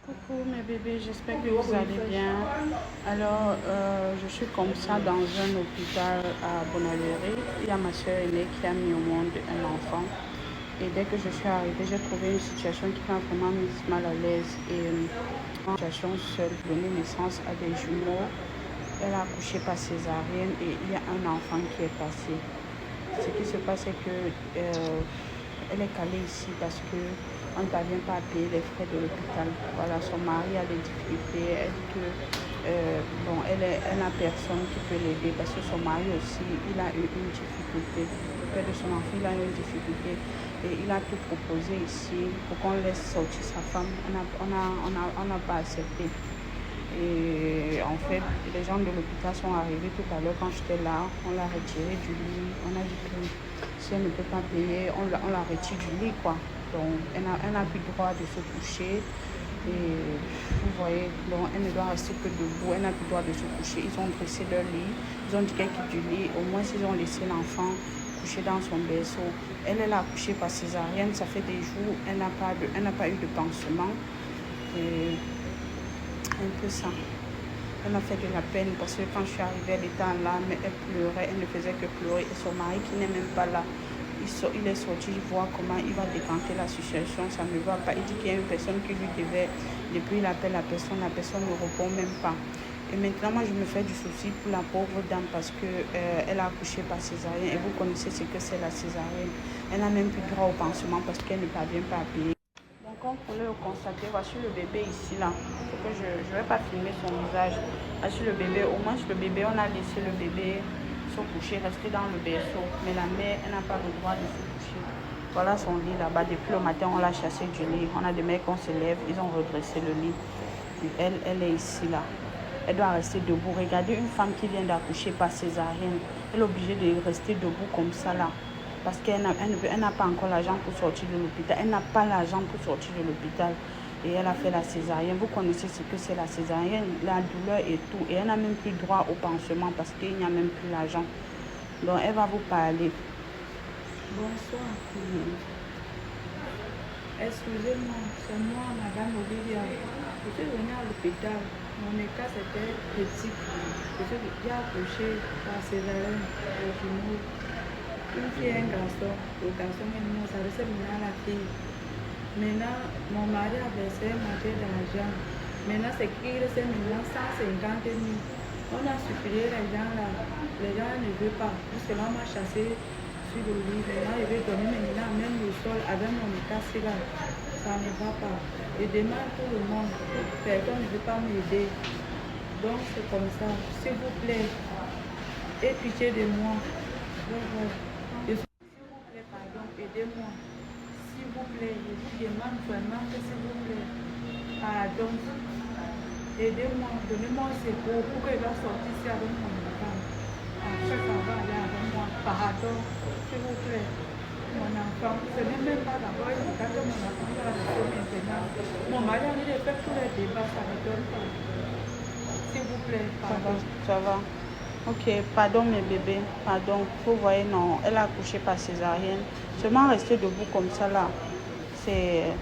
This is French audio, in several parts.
Coucou mes bébés, j'espère que vous allez bien. Alors, je suis comme ça dans un hôpital à Bonavéré. Il y a ma soeur aînée qui a mis au monde un enfant. Et dès que je suis arrivée, j'ai trouvé une situation qui m'a vraiment mise mal à l'aise. Et une situation seule, donner naissance à des jumeaux. Elle a accouché par césarienne et il y a un enfant qui est passé. Ce qui se passe, c'est que elle est calée ici parce que on ne parvient pas à payer les frais de l'hôpital. Voilà, son mari a des difficultés. Elle dit que elle n'a personne qui peut l'aider parce que son mari aussi, il a eu une difficulté. Le père de son enfant, il a eu une difficulté et il a tout proposé ici pour qu'on laisse sortir sa femme. On n'a pas accepté. Et en fait, les gens de l'hôpital sont arrivés tout à l'heure quand j'étais là. On l'a retiré du lit. On a dit que si elle ne peut pas payer, on la retire du lit, quoi. Donc, elle n'a plus le droit de se coucher. Et vous voyez, donc elle ne doit rester que debout. Elle n'a plus le droit de se coucher. Ils ont dressé leur lit. Ils ont dit qu'elle quitte du lit. Au moins, ils ont laissé l'enfant coucher dans son berceau. Elle a accouché par césarienne. Ça fait des jours. Elle n'a pas eu de pansement. Et un peu ça. Elle m'a fait de la peine parce que quand je suis arrivée, elle était en larmes, elle pleurait, elle ne faisait que pleurer. Et son mari qui n'est même pas là, il est sorti voir comment il va décanter la situation, ça ne va pas. Il dit qu'il y a une personne qui lui devait, depuis il appelle la personne ne répond même pas. Et maintenant, moi, je me fais du souci pour la pauvre dame parce que elle a accouché par césarienne et vous connaissez ce que c'est la césarienne. Elle n'a même plus droit au pansement parce qu'elle ne parvient pas à payer. Donc, comme vous pouvez le constater, voici le bébé ici, là. Que je ne vais pas filmer son visage. Voici le bébé. Au moins, le bébé, on a laissé le bébé se coucher, rester dans le berceau. Mais la mère, elle n'a pas le droit de se coucher. Voilà son lit là-bas. Depuis le matin, on l'a chassé du lit. On a des mecs qu'on se lève, ils ont redressé le lit. Et elle est ici, là. Elle doit rester debout. Regardez une femme qui vient d'accoucher par césarienne. Elle est obligée de rester debout comme ça, là. Parce qu'elle n'a pas encore l'argent pour sortir de l'hôpital. Elle n'a pas l'argent pour sortir de l'hôpital. Et elle a fait la césarienne. Vous connaissez ce que c'est la césarienne, la douleur et tout. Et elle n'a même plus droit au pansement parce qu'il n'y a même plus l'argent. Donc elle va vous parler. Bonsoir. Excusez-moi, c'est moi, Madame Olivia. Je suis venue à l'hôpital. Mon état c'était petit. J'ai accouché par césarienne au jumeau. Une fille et un garçon. Le garçon est mort, ça restait maintenant la fille. Maintenant, mon mari a versé un moitié d'argent. Maintenant, c'est qu'il restait maintenant 150 000. On a supplié les gens là. Les gens ne veulent pas. Parce que là, on m'a chassé sur le lit. Maintenant, je vais dormir maintenant, même le sol, avec mon état là. Ça ne va pas. Je demande tout le monde. Personne ne veut pas m'aider. Donc, c'est comme ça. S'il vous plaît, aie pitié de moi. S'il vous plaît, pardon, aidez-moi. S'il vous plaît, je vous demande vraiment que s'il vous plaît, pardon, aidez-moi, donnez-moi un secours pour que je dois sortir ici avec mon enfant. Après, ça va aller avec moi. Pardon, s'il vous plaît, mon enfant. Ce n'est même pas d'abord une cas que mon enfant va rester maintenant. Mon mari a dit de faire tous les débats, ça ne donne pas. S'il vous plaît, pardon. Ça va. Ok, pardon mes bébés, pardon. Vous voyez, non, elle a accouché par césarienne. Seulement rester debout comme ça là, c'est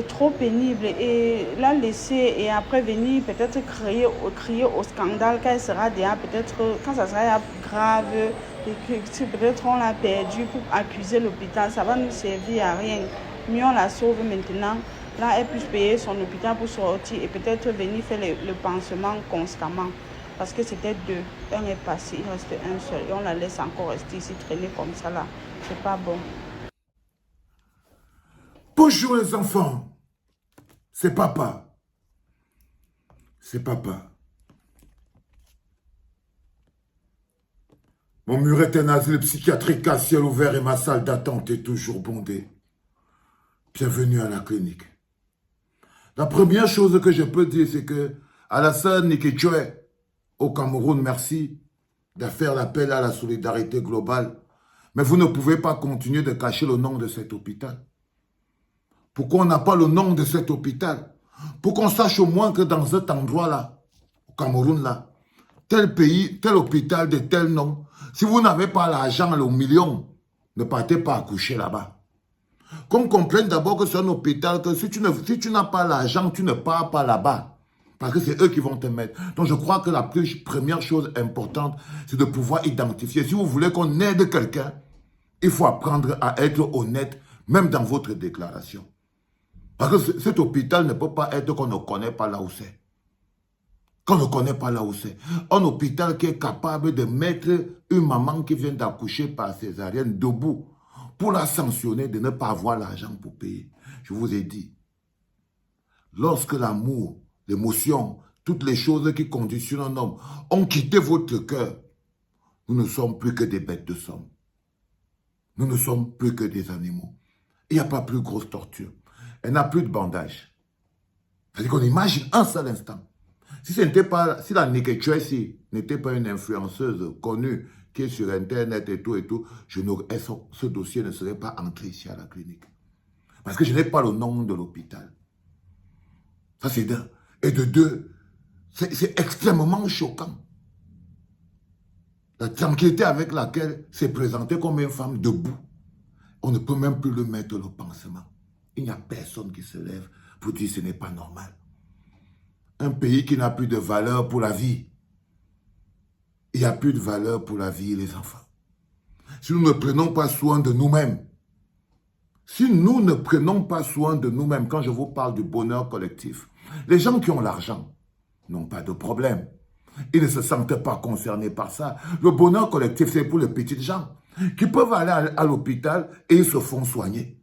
trop pénible. Et la laisser et après venir peut-être crier au scandale quand elle sera déjà peut-être, quand ça sera grave, et que peut-être on l'a perdu pour accuser l'hôpital, ça va nous servir à rien. Mieux on la sauve maintenant. Là, elle puisse payer son hôpital pour sortir et peut-être venir faire le pansement constamment. Parce que c'était deux. Un est passé, il reste un seul. Et on la laisse encore rester ici, traîner comme ça là. C'est pas bon. Bonjour les enfants, c'est papa. C'est papa. Mon mur est un asile psychiatrique à ciel ouvert et ma salle d'attente est toujours bondée. Bienvenue à la clinique. La première chose que je peux dire, c'est que Alassane Nikichoe, au Cameroun, merci de faire l'appel à la solidarité globale. Mais vous ne pouvez pas continuer de cacher le nom de cet hôpital. Pourquoi on n'a pas le nom de cet hôpital? Pour qu'on sache au moins que dans cet endroit-là, au Cameroun, là, tel pays, tel hôpital de tel nom, si vous n'avez pas l'argent, le million, ne partez pas accoucher là-bas. Qu'on comprenne d'abord que c'est un hôpital, que si tu n'as pas l'argent, tu ne pars pas là-bas. Parce que c'est eux qui vont te mettre. Donc je crois que la première chose importante, c'est de pouvoir identifier. Si vous voulez qu'on aide quelqu'un, il faut apprendre à être honnête, même dans votre déclaration. Parce que cet hôpital ne peut pas être qu'on ne connaît pas là où c'est. Qu'on ne connaît pas là où c'est. Un hôpital qui est capable de mettre une maman qui vient d'accoucher par césarienne debout pour la sanctionner de ne pas avoir l'argent pour payer. Je vous ai dit, lorsque l'amour, l'émotion, toutes les choses qui conditionnent un homme ont quitté votre cœur, nous ne sommes plus que des bêtes de somme. Nous ne sommes plus que des animaux. Il n'y a pas plus grosse torture. Elle n'a plus de bandage. C'est-à-dire qu'on imagine un seul instant. Si la Nekechouessi n'était pas une influenceuse connue qui est sur Internet et tout, ce dossier ne serait pas entré ici à la clinique. Parce que je n'ai pas le nom de l'hôpital. Ça, c'est d'un. Et de deux, c'est extrêmement choquant. La tranquillité avec laquelle s'est présentée comme une femme debout. On ne peut même plus lui mettre le pansement. Il n'y a personne qui se lève pour dire que ce n'est pas normal. Un pays qui n'a plus de valeur pour la vie. Il n'y a plus de valeur pour la vie, les enfants. Si nous ne prenons pas soin de nous-mêmes, si nous ne prenons pas soin de nous-mêmes, quand je vous parle du bonheur collectif, les gens qui ont l'argent n'ont pas de problème. Ils ne se sentent pas concernés par ça. Le bonheur collectif, c'est pour les petites gens qui peuvent aller à l'hôpital et ils se font soigner.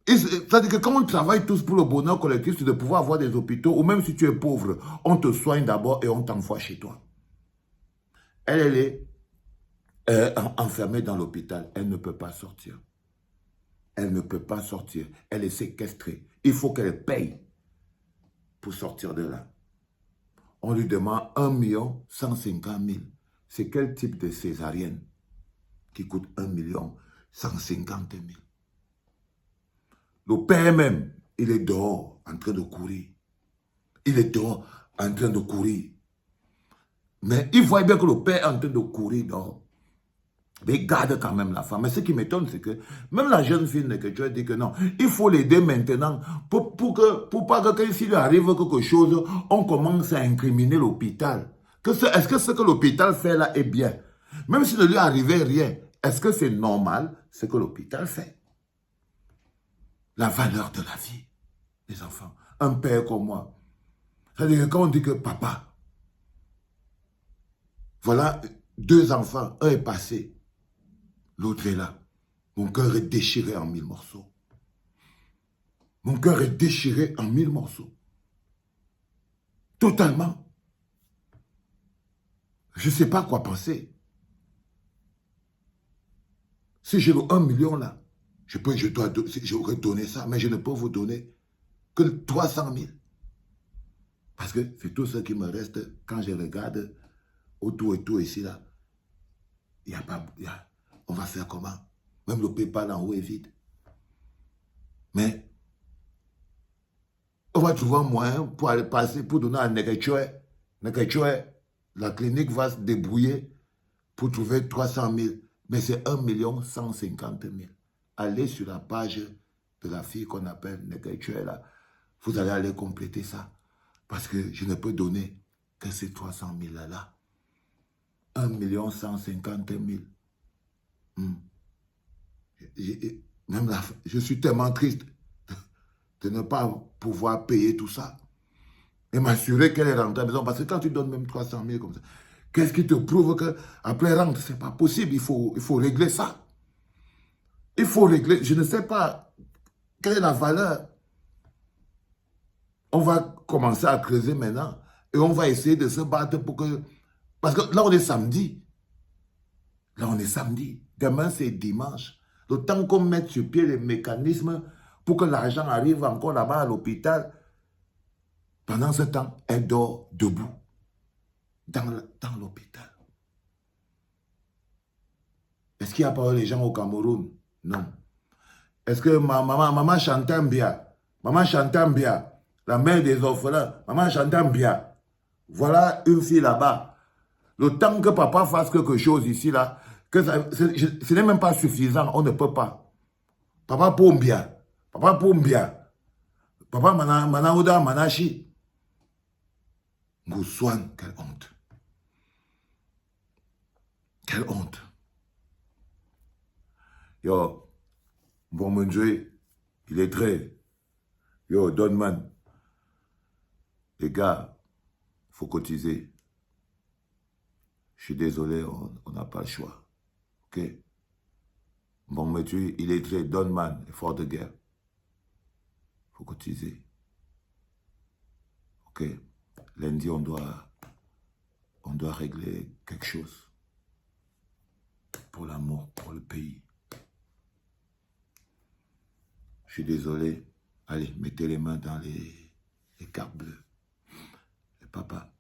C'est-à-dire que quand on travaille tous pour le bonheur collectif, c'est de pouvoir avoir des hôpitaux où même si tu es pauvre, on te soigne d'abord et on t'envoie chez toi. Elle est enfermée dans l'hôpital. Elle ne peut pas sortir. Elle ne peut pas sortir. Elle est séquestrée. Il faut qu'elle paye pour sortir de là. On lui demande 1 150 000. C'est quel type de césarienne qui coûte 1 150 000? Le père même, il est dehors en train de courir. Il est dehors en train de courir. Mais il voit bien que le père est en train de courir dehors. Mais il garde quand même la femme. Mais ce qui m'étonne, c'est que même la jeune fille que tu as dit que non, il faut l'aider maintenant pour pas que s'il lui arrive quelque chose, on commence à incriminer l'hôpital. Est-ce que ce que l'hôpital fait là est bien? Même s'il ne lui arrivait rien, est-ce que c'est normal ce que l'hôpital fait? La valeur de la vie, les enfants. Un père comme moi. C'est-à-dire que quand on dit que papa, voilà 2 enfants, un est passé, l'autre est là. Mon cœur est déchiré en 1000 morceaux. Mon cœur est déchiré en 1000 morceaux. Totalement. Je ne sais pas quoi penser. Si j'ai le 1 million là, j'aurais donné ça, mais je ne peux vous donner que 300 000. Parce que c'est tout ce qui me reste quand je regarde autour et tout ici là. On va faire comment? Même le PayPal en haut est vide. Mais on va trouver un moyen pour aller passer, pour donner à Nekechoué. Nekechoué, la clinique va se débrouiller pour trouver 300 000. Mais c'est 1 150 000. Allez sur la page de la fille qu'on appelle Nekechoué là. Vous allez aller compléter ça. Parce que je ne peux donner que ces 300 000 là. 1 150 000. Même je suis tellement triste de ne pas pouvoir payer tout ça. Et m'assurer qu'elle est rentrée à la maison. Parce que quand tu donnes même 300 000 comme ça, qu'est-ce qui te prouve qu'après rentre, ce n'est pas possible. Il faut régler ça. Il faut régler. Je ne sais pas quelle est la valeur. On va commencer à creuser maintenant. Et on va essayer de se battre pour que... Parce que là, on est samedi. Là, on est samedi. Demain, c'est dimanche. Le temps qu'on mette sur pied les mécanismes pour que l'argent arrive encore là-bas à l'hôpital, pendant ce temps, elle dort debout dans l'hôpital. Est-ce qu'il n'y a pas les gens au Cameroun? Non. Est-ce que maman Chantambia, la mère des orphelins, maman Chantambia, voilà une fille là-bas. Le temps que papa fasse quelque chose ici, là, ce n'est même pas suffisant, on ne peut pas. Papa Pombia. Papa Pombia. Papa Manaouda Manachi. Gousouane, quelle honte. Quelle honte. Yo, bon mon Dieu, il est très. Yo, Donman. Les gars, il faut cotiser. Je suis désolé, on n'a pas le choix. Ok? Bon monsieur, il est très Donman, effort de guerre. Il faut cotiser. Ok? Lundi, on doit régler quelque chose. Pour l'amour, pour le pays. Je suis désolé. Allez, mettez les mains dans les cartes bleues. Et papa.